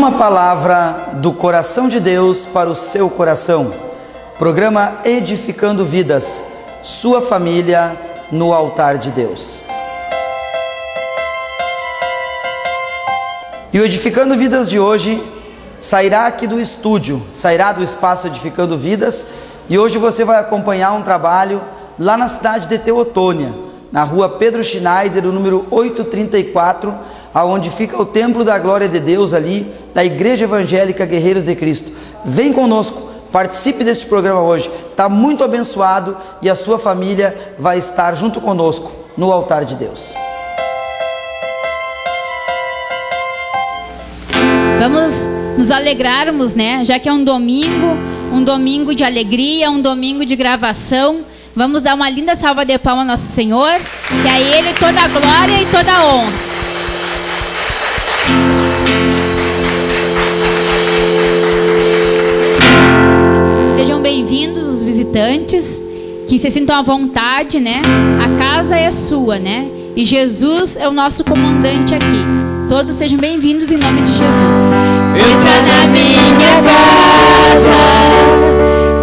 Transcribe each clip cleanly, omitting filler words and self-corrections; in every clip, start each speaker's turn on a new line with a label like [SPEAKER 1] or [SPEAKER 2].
[SPEAKER 1] Uma palavra do coração de Deus para o seu coração. Programa Edificando Vidas, sua família no altar de Deus. E o Edificando Vidas de hoje sairá aqui do estúdio, sairá do espaço Edificando Vidas, e hoje você vai acompanhar um trabalho lá na cidade de Teotônia, na rua Pedro Schneider, o número 834, aonde fica o Templo da Glória de Deus ali, da Igreja Evangélica Guerreiros de Cristo. Vem conosco, participe deste programa hoje, está muito abençoado e a sua família vai estar junto conosco no altar de Deus.
[SPEAKER 2] Vamos nos alegrarmos, né? Já que é um domingo de alegria, um domingo de gravação. Vamos dar uma linda salva de palmas ao nosso Senhor, que a Ele toda a glória e toda a honra. Sejam bem-vindos os visitantes, que se sintam à vontade, né? A casa é sua, né? E Jesus é o nosso comandante aqui. Todos sejam bem-vindos em nome de Jesus.
[SPEAKER 3] Entra na minha casa,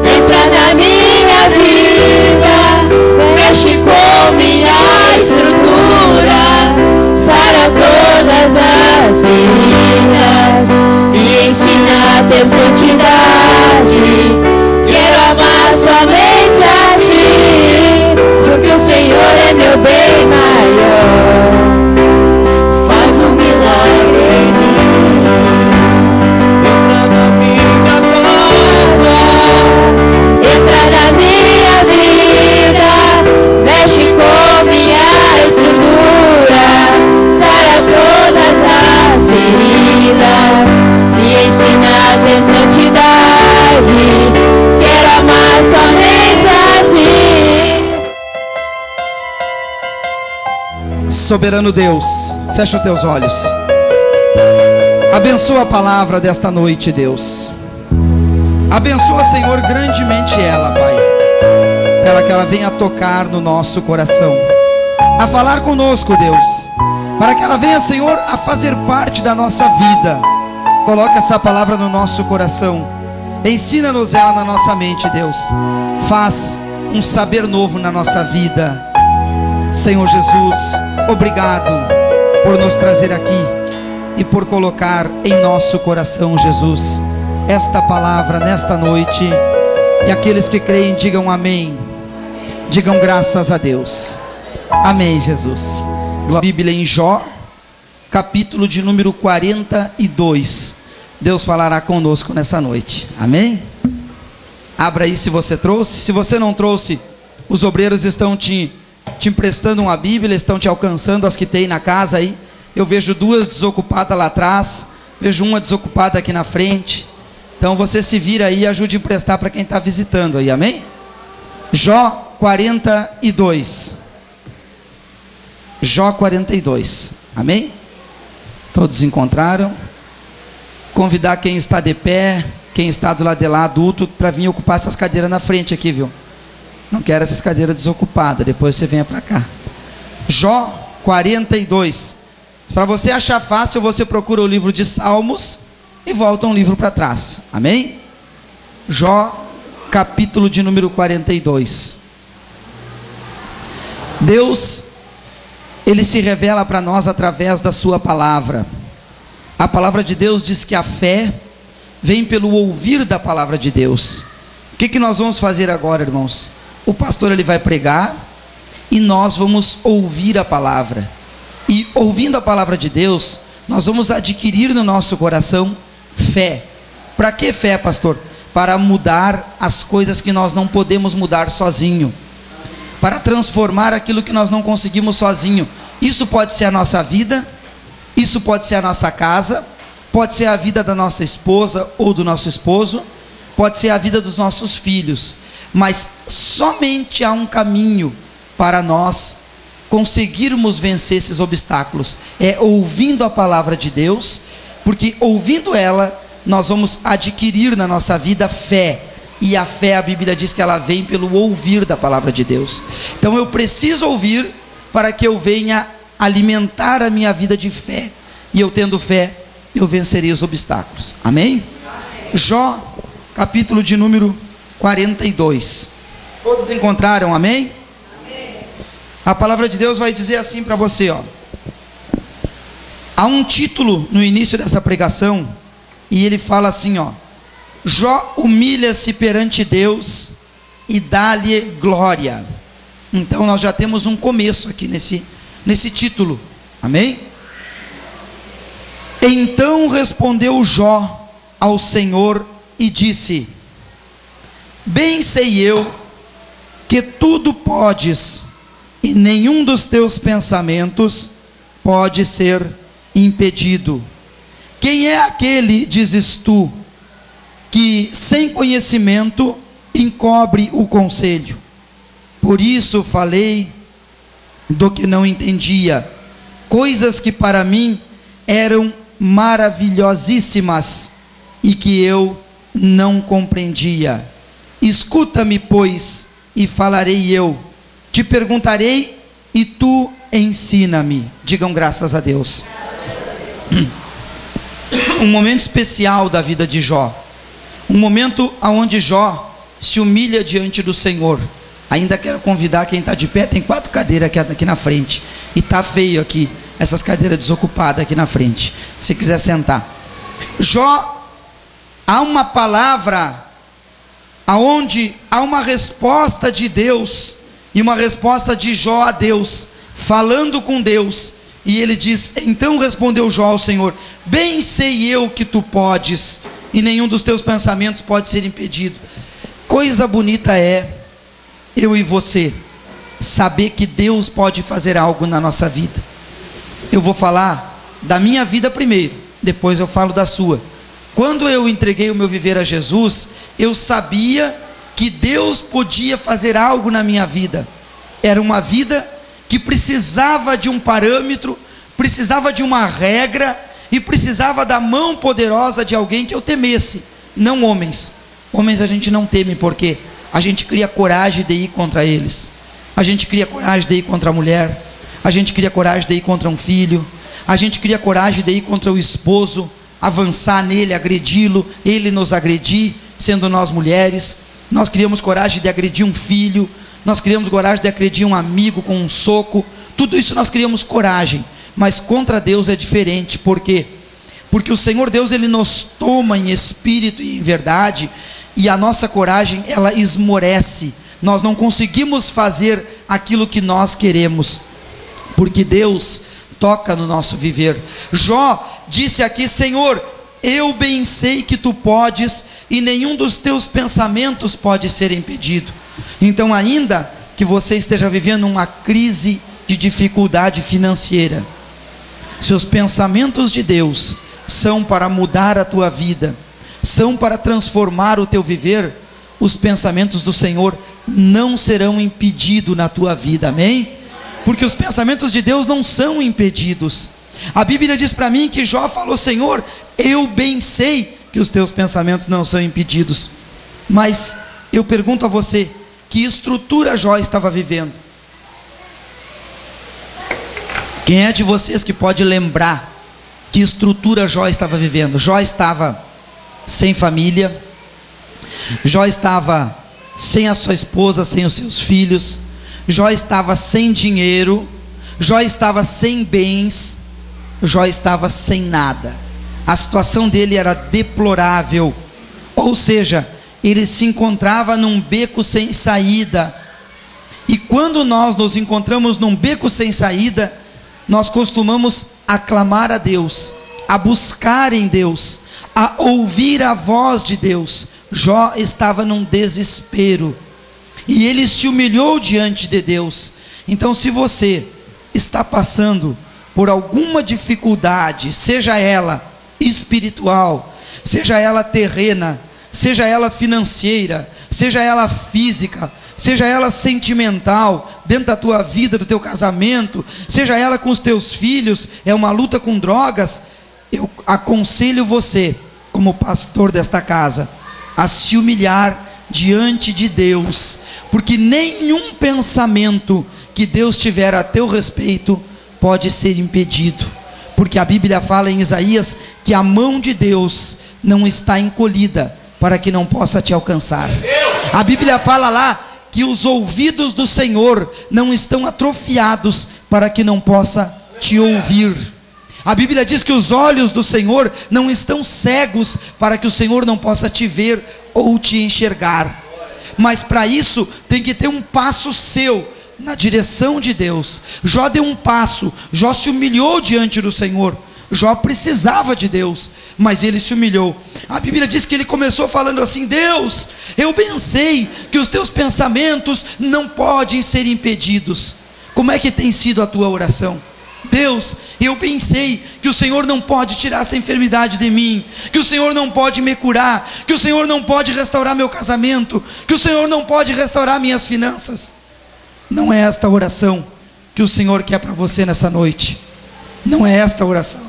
[SPEAKER 3] entra na minha vida, mexe com minha estrutura, sara todas as feridas, me ensina a ter santidade. Quero amar somente a Ti, porque o Senhor é meu bem maior. Faz um milagre em mim. Entra na minha casa, entra na minha vida, mexe com minha estrutura, sara todas as feridas, me ensina a ter santidade. Quero amar somente a Ti.
[SPEAKER 1] Soberano Deus, fecha os teus olhos. Abençoa a palavra desta noite, Deus. Abençoa, Senhor, grandemente ela, Pai. Que ela venha tocar no nosso coração, a falar conosco, Deus, para que ela venha, Senhor, a fazer parte da nossa vida. Coloca essa palavra no nosso coração. Ensina-nos ela na nossa mente, Deus. Faz um saber novo na nossa vida. Senhor Jesus, obrigado por nos trazer aqui e por colocar em nosso coração, Jesus, esta palavra nesta noite. E aqueles que creem, digam amém. Digam graças a Deus. Amém, Jesus. A Bíblia em Jó, capítulo de número 42. Deus falará conosco nessa noite. Amém? Abra aí se você trouxe. Se você não trouxe, os obreiros estão te emprestando uma Bíblia, estão te alcançando, as que tem na casa aí. Eu vejo duas desocupadas lá atrás, vejo uma desocupada aqui na frente. Então você se vira aí e ajude a emprestar para quem está visitando aí, amém? Jó 42. Jó 42, amém? Todos encontraram? Convidar quem está de pé, quem está do lado de lá, adulto, para vir ocupar essas cadeiras na frente aqui, viu? Não quero essas cadeiras desocupadas, depois você venha para cá. Jó 42. Para você achar fácil, você procura o livro de Salmos e volta um livro para trás. Amém? Jó, capítulo de número 42. Deus, Ele se revela para nós através da sua palavra. A palavra de Deus diz que a fé vem pelo ouvir da palavra de Deus. O que nós vamos fazer agora, irmãos? O pastor ele vai pregar e nós vamos ouvir a palavra. E ouvindo a palavra de Deus, nós vamos adquirir no nosso coração fé. Para que fé, pastor? Para mudar as coisas que nós não podemos mudar sozinho. Para transformar aquilo que nós não conseguimos sozinho. Isso pode ser a nossa vida, isso pode ser a nossa casa, pode ser a vida da nossa esposa ou do nosso esposo, pode ser a vida dos nossos filhos. Mas somente há um caminho para nós conseguirmos vencer esses obstáculos. É ouvindo a palavra de Deus, porque ouvindo ela, nós vamos adquirir na nossa vida fé. E a fé, a Bíblia diz que ela vem pelo ouvir da palavra de Deus. Então eu preciso ouvir para que eu venha alimentar a minha vida de fé. E eu tendo fé, eu vencerei os obstáculos. Amém? Jó, capítulo de número 42. Todos encontraram, amém? A palavra de Deus vai dizer assim para você, ó. Há um título no início dessa pregação, e ele fala assim, ó: Jó humilha-se perante Deus e dá-lhe glória. Então nós já temos um começo aqui nesse título, amém? Então respondeu Jó ao Senhor e disse: bem sei eu que tudo podes, e nenhum dos teus pensamentos pode ser impedido. Quem é aquele, dizes tu, que sem conhecimento encobre o conselho? Por isso falei do que não entendia, coisas que para mim eram maravilhosíssimas e que eu não compreendia. Escuta-me, pois, e falarei eu, te perguntarei e tu ensina-me. Digam graças a Deus. Um momento especial da vida de Jó, um momento onde Jó se humilha diante do Senhor. Ainda quero convidar quem está de pé, tem 4 cadeiras aqui na frente, e está feio aqui, essas cadeiras desocupadas aqui na frente, se quiser sentar. Jó, há uma palavra, aonde há uma resposta de Deus, e uma resposta de Jó a Deus, falando com Deus, e ele diz: então respondeu Jó ao Senhor: bem sei eu que tu podes, e nenhum dos teus pensamentos pode ser impedido. Coisa bonita é eu e você saber que Deus pode fazer algo na nossa vida. Eu vou falar da minha vida primeiro, depois eu falo da sua. Quando eu entreguei o meu viver a Jesus, eu sabia que Deus podia fazer algo na minha vida. Era uma vida que precisava de um parâmetro, precisava de uma regra, e precisava da mão poderosa de alguém que eu temesse, não homens. Homens a gente não teme, porque a gente cria coragem de ir contra eles, a gente cria coragem de ir contra a mulher, a gente cria coragem de ir contra um filho, a gente cria coragem de ir contra o esposo, avançar nele, agredi-lo, ele nos agredir, sendo nós mulheres. Nós criamos coragem de agredir um filho, nós criamos coragem de agredir um amigo com um soco, tudo isso nós criamos coragem. Mas contra Deus é diferente. Por quê? Porque o Senhor Deus, Ele nos toma em espírito e em verdade, e a nossa coragem, ela esmorece. Nós não conseguimos fazer aquilo que nós queremos, porque Deus toca no nosso viver. Jó disse aqui: Senhor, eu bem sei que tu podes, e nenhum dos teus pensamentos pode ser impedido. Então, ainda que você esteja vivendo uma crise de dificuldade financeira, se os pensamentos de Deus são para mudar a tua vida, são para transformar o teu viver, os pensamentos do Senhor não serão impedidos na tua vida, amém? Porque os pensamentos de Deus não são impedidos. A Bíblia diz para mim que Jó falou: Senhor, eu bem sei que os teus pensamentos não são impedidos. Mas eu pergunto a você, que estrutura Jó estava vivendo? Quem é de vocês que pode lembrar que estrutura Jó estava vivendo? Jó estava sem família, Jó estava sem a sua esposa, sem os seus filhos, Jó estava sem dinheiro, Jó estava sem bens, Jó estava sem nada. A situação dele era deplorável, ou seja, ele se encontrava num beco sem saída. E quando nós nos encontramos num beco sem saída, nós costumamos aclamar a Deus, a buscar em Deus, a ouvir a voz de Deus. Jó estava num desespero, e ele se humilhou diante de Deus. Então, se você está passando por alguma dificuldade, seja ela espiritual, seja ela terrena, seja ela financeira, seja ela física, seja ela sentimental, dentro da tua vida, do teu casamento, seja ela com os teus filhos, é uma luta com drogas, eu aconselho você, como pastor desta casa, a se humilhar diante de Deus, porque nenhum pensamento que Deus tiver a teu respeito pode ser impedido, porque a Bíblia fala em Isaías que a mão de Deus não está encolhida para que não possa te alcançar. A Bíblia fala lá que os ouvidos do Senhor não estão atrofiados para que não possa te ouvir. A Bíblia diz que os olhos do Senhor não estão cegos para que o Senhor não possa te ver ou te enxergar. Mas para isso tem que ter um passo seu na direção de Deus. Jó deu um passo, Jó se humilhou diante do Senhor. Jó precisava de Deus, mas ele se humilhou. A Bíblia diz que ele começou falando assim: Deus, eu bem sei que os teus pensamentos não podem ser impedidos. Como é que tem sido a tua oração? Deus, eu bem sei que o Senhor não pode tirar essa enfermidade de mim, que o Senhor não pode me curar, que o Senhor não pode restaurar meu casamento, que o Senhor não pode restaurar minhas finanças. Não é esta oração que o Senhor quer para você nessa noite. Não é esta oração.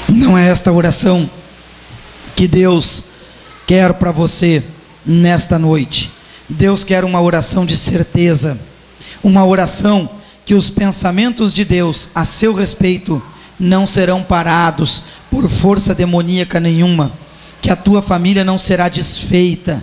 [SPEAKER 1] Não é esta oração que Deus quer para você nesta noite. Deus quer uma oração de certeza, uma oração que os pensamentos de Deus a seu respeito não serão parados por força demoníaca nenhuma, que a tua família não será desfeita,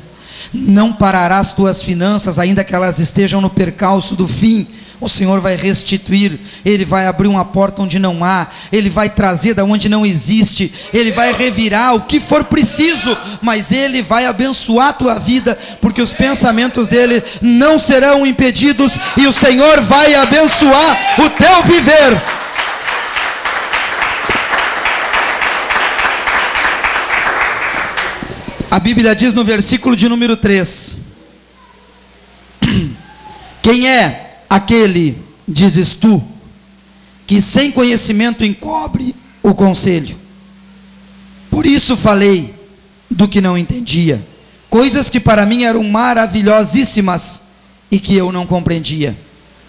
[SPEAKER 1] não parará as tuas finanças, ainda que elas estejam no percalço do fim. O Senhor vai restituir, Ele vai abrir uma porta onde não há, Ele vai trazer da onde não existe, Ele vai revirar o que for preciso, mas Ele vai abençoar a tua vida, porque os pensamentos dEle não serão impedidos, e o Senhor vai abençoar o teu viver. A Bíblia diz no versículo de número 3: quem é aquele, dizes tu, que sem conhecimento encobre o conselho? Por isso falei do que não entendia, coisas que para mim eram maravilhosíssimas e que eu não compreendia.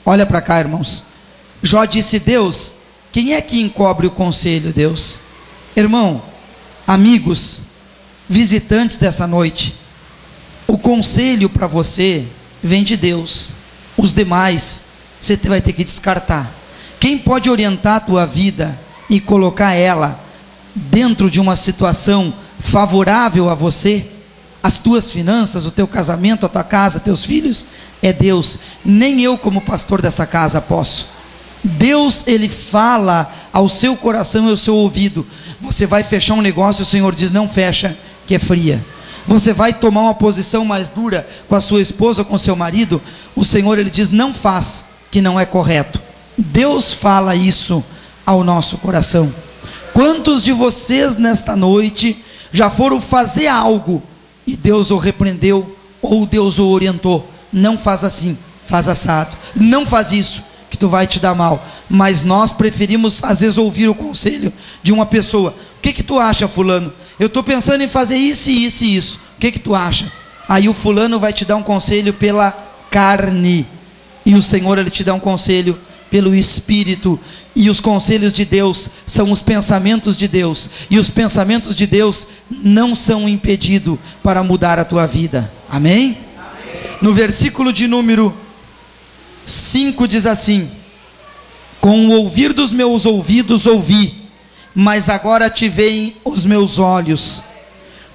[SPEAKER 1] Olha para cá, irmãos. Jó disse: Deus, quem é que encobre o conselho, Deus? Irmão, amigos, visitantes dessa noite, o conselho para você vem de Deus. Os demais você vai ter que descartar. Quem pode orientar a tua vida e colocar ela dentro de uma situação favorável a você, as tuas finanças, o teu casamento, a tua casa, teus filhos, é Deus. Nem eu, como pastor dessa casa, posso. Deus, Ele fala ao seu coração e ao seu ouvido. Você vai fechar um negócio, o Senhor diz: não fecha, que é fria. Você vai tomar uma posição mais dura com a sua esposa ou com o seu marido, o Senhor, Ele diz: não faz, que não é correto. Deus fala isso ao nosso coração. Quantos de vocês nesta noite já foram fazer algo e Deus o repreendeu ou Deus o orientou? Não faz assim, faz assado, não faz isso que tu vai te dar mal. Mas nós preferimos às vezes ouvir o conselho de uma pessoa: o que tu acha, fulano? Eu estou pensando em fazer isso e isso e isso, o que tu acha? Aí o fulano vai te dar um conselho pela carne, e o Senhor, Ele te dá um conselho pelo Espírito. E os conselhos de Deus são os pensamentos de Deus, e os pensamentos de Deus não são impedidos para mudar a tua vida. Amém? Amém. No versículo de número 5 diz assim: com o ouvir dos meus ouvidos ouvi, mas agora te veem os meus olhos.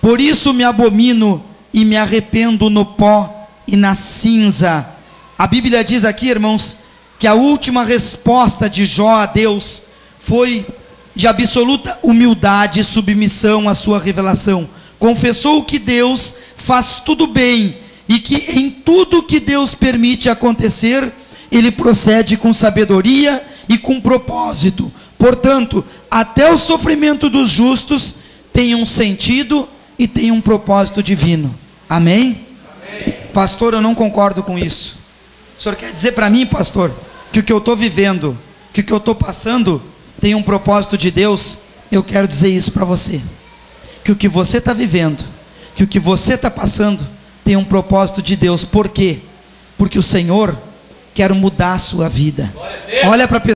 [SPEAKER 1] Por isso me abomino e me arrependo no pó e na cinza. A Bíblia diz aqui, irmãos, que a última resposta de Jó a Deus foi de absoluta humildade e submissão à sua revelação. Confessou que Deus faz tudo bem e que em tudo que Deus permite acontecer, Ele procede com sabedoria e com propósito. Portanto, até o sofrimento dos justos tem um sentido e tem um propósito divino. Amém? Amém. Pastor, eu não concordo com isso. O senhor quer dizer para mim, pastor, que o que eu estou vivendo, que o que eu estou passando tem um propósito de Deus? Eu quero dizer isso para você, que o que você está vivendo, que o que você está passando tem um propósito de Deus. Por quê? Porque o Senhor quer mudar a sua vida. Olha para a pessoa